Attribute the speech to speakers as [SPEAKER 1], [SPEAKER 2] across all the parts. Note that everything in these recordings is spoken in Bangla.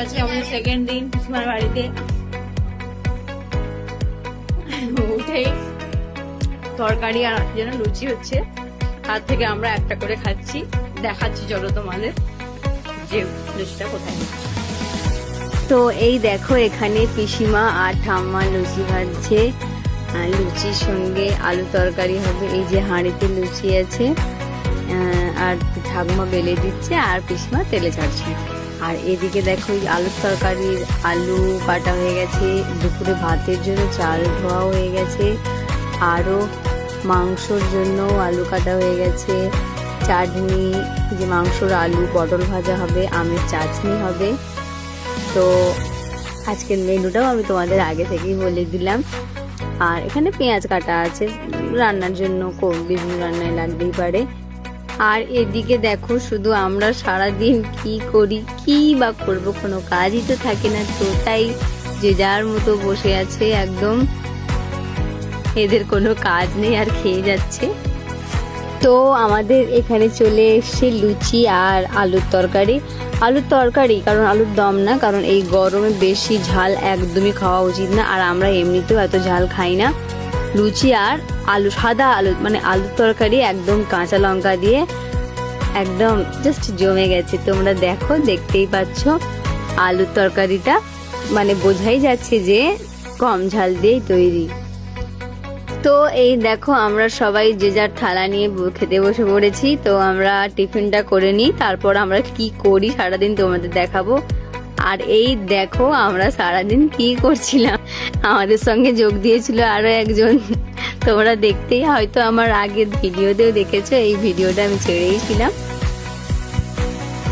[SPEAKER 1] আজকে আমাদের সেকেন্ড দিন পিসিমার বাড়িতে। উঠেই তরকারি আর যেন লুচি হচ্ছে, তার থেকে আমরা একটা করে খাচ্ছি। দেখাচ্ছি চলো তোমাদের যে লুচিটা কোথায়। তো এই দেখো এখানে পিসিমা আর ঠাম্মা লুচি ভাজছে, লুচির সঙ্গে আলু তরকারি হবে। এই যে হাঁড়িতে লুচি আছে, আর ঠাকুমা বেলে দিচ্ছে আর পিসিমা তেলে ছাড়ছে। আর এদিকে দেখো আলুর তরকারির আলু কাটা হয়ে গেছে, দুপুরে ভাতের জন্য চাল ধোয়া হয়ে গেছে, আরও মাংসর জন্য আলু কাটা হয়ে গেছে, চাটনি, যে মাংসর আলু পটল ভাজা হবে, আমের চাটনি হবে। তো আজকের মেনুটাও আমি তোমাদের আগে থেকেই বলে দিলাম। আর এখানে পেঁয়াজ কাটা আছে, রান্নার জন্য বিভিন্ন রান্নায় লাগতেই পারে। আর এদিকে দেখো শুধু আমরা সারাদিন কি করি, কি বা করবো, কোনো কাজই তো থাকে না। তো তাই যে যার মতো বসে আছে, একদম এদের কোনো কাজ নেই আর খেয়ে যাচ্ছে। তো আমাদের এখানে চলে এসছে লুচি আর আলুর তরকারি। আলুর তরকারি কারণ আলুর দম না, কারণ এই গরমে বেশি ঝাল একদমই খাওয়া উচিত না, আর আমরা এমনিতেও এত ঝাল খাই না। লুচি আর আলু, সাদা আলু মানে আলুর তরকারি একদম কাঁচা লঙ্কা দিয়ে একদম জাস্ট জমে গেছে। তোমরা দেখো, দেখতেই পাচ্ছ আলুর তরকারিটা, মানে বোঝাই যাচ্ছে যে কম ঝাল দিয়েই তৈরি। তো এই দেখো আমরা সবাই যে যার থালা নিয়ে খেতে বসে পড়েছি। তো আমরা টিফিনটা করে নিই, তারপর আমরা কি করি সারাদিন তোমাদের দেখাবো। আর এই দেখো আমরা সারাদিন কি করছিলাম, আমাদের সঙ্গে যোগ দিয়েছিল আরো একজন, তোমরা দেখতেই হয়তো আমার আগের ভিডিওতেও দেখেছো, এই ভিডিওটা আমি ছেড়েইছিলাম।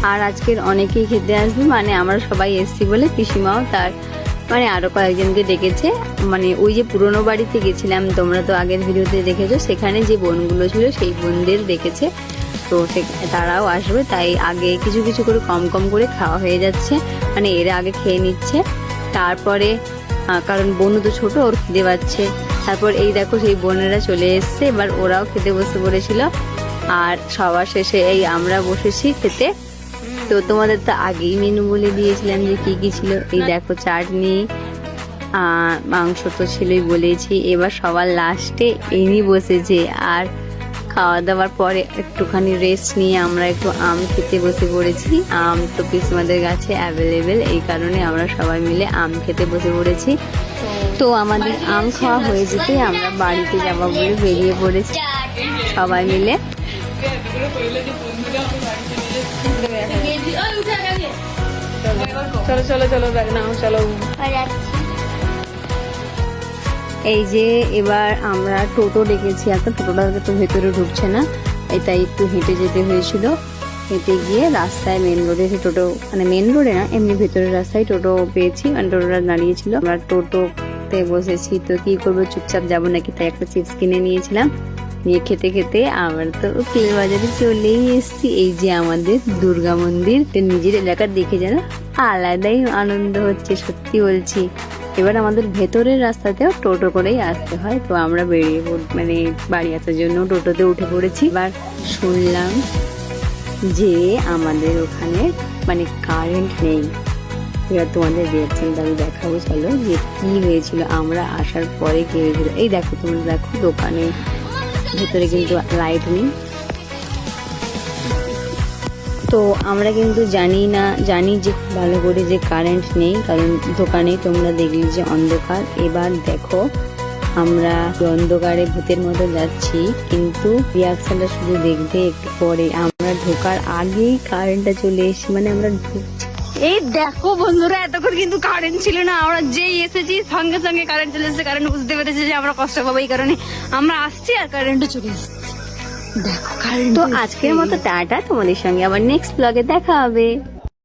[SPEAKER 1] আর আজকের অনেকেই খেতে আসবে, মানে আমরা সবাই এসছি বলে পিসিমাও তার মানে আরো কয়েকজনকে ডেকেছে। মানে ওই যে পুরোনো বাড়িতে গেছিলাম, তোমরা তো আগের ভিডিওতে দেখেছো, সেখানে যে বোনগুলো ছিল সেই বোনদের ডেকেছে। তো তারাও আসবে, তাই আগে কিছু কিছু করে কম কম করে খাওয়া হয়ে যাচ্ছে, মানে এরা আগে খেয়ে নিচ্ছে। তারপরে কারণ বোনও তো ছোট, ওর খিদে পাচ্ছে। তারপর এই দেখো সেই বোনেরা চলে এসছে, এবার ওরাও খেতে বসে পড়েছিল। আর সবার শেষে এই আমরা বসেছি খেতে। তো তোমাদের তো আগেই মেনু বলে দিয়েছিলাম যে কি কি ছিল। এই দেখো চাটনি, মাংস তো ছিলই বলেছি। এবার সবার লাস্টে এনি বসেছে, আর খাওয়া দাওয়ার পরে একটুখানি রেস্ট নিয়ে আমরা একটু আম খেতে বসে পড়েছি। আম তো পিসমাদের গাছে অ্যাভেলেবেল, এই কারণে আমরা সবাই মিলে আম খেতে বসে পড়েছি। তো আমাদের আম খাওয়া হয়ে যেতে আমরা বাড়িতে যাবো বলে বেরিয়ে পড়েছি সবাই মিলে। চলো চলো চলো না চলো। এই যে এবার আমরা টোটো ডেকেছি, একটা টোটোটা তো ভেতরে ঢুকছে না, তাই একটু হেঁটে যেতে হয়েছিল। হেঁটে গিয়ে রাস্তায় মেন রোডে টোটো, মানে মেন রোডে না এমনি ভেতরের রাস্তায় টোটো পেয়েছি, মানে টোটোটা দাঁড়িয়েছিল। আমরা টোটোতে বসেছি, তো কি করবো চুপচাপ যাবো নাকি, তাই একটা চিপস কিনে নিয়েছিলাম। নিয়ে খেতে খেতে আমরা তো ক্লে বাজারে চলেই এসছি। এই যে আমাদের দুর্গা মন্দির, নিজের এলাকা দেখে যেন আলাদাই আনন্দ হচ্ছে, সত্যি বলছি। এবার আমাদের ভেতরের রাস্তাতেও টোটো করেই আসতে হয়, তো আমরা বেরিয়ে মানে বাড়ি আসার জন্য টোটোতে উঠে পড়েছি। এবার শুনলাম যে আমাদের ওখানে মানে কারেন্ট নেই। এবার তোমাদের রিয়াকশনটা আমি দেখাবো, চলো যে কি হয়েছিল আমরা আসার পরে কি হয়েছিল। এই দেখো তোমরা দেখো, দোকানে ভেতরে কিন্তু লাইট নেই। তো আমরা কিন্তু জানি যে ভালো করে যে কারেন্ট নেই, কারণ দোকানে তোমরা দেখলি যে অন্ধকার। এবার দেখো আমরা অন্ধকারে ভূতের মতো যাচ্ছি, কিন্তু রিয়াকশনটা শুধু দেখবে একটু পরে। আমরা ঢোকার আগেই কারেন্টটা চলে এসেছি, মানে আমরা ঢুকছি। এই দেখো বন্ধুরা, এতক্ষণ কিন্তু কারেন্ট ছিল না, আমরা যেই এসেছি সঙ্গে সঙ্গে কারেন্ট চলে এসেছে। কারেন্ট বুঝতে পেরেছে যে আমরা কষ্ট পাবো, এই কারণে আমরা আসছি আর কারেন্টও চলে এসেছে। দেখো কারেন্ট। তো আজকের মতো টাটা, তোমাদের সঙ্গে আবার নেক্সট ব্লগে দেখা হবে।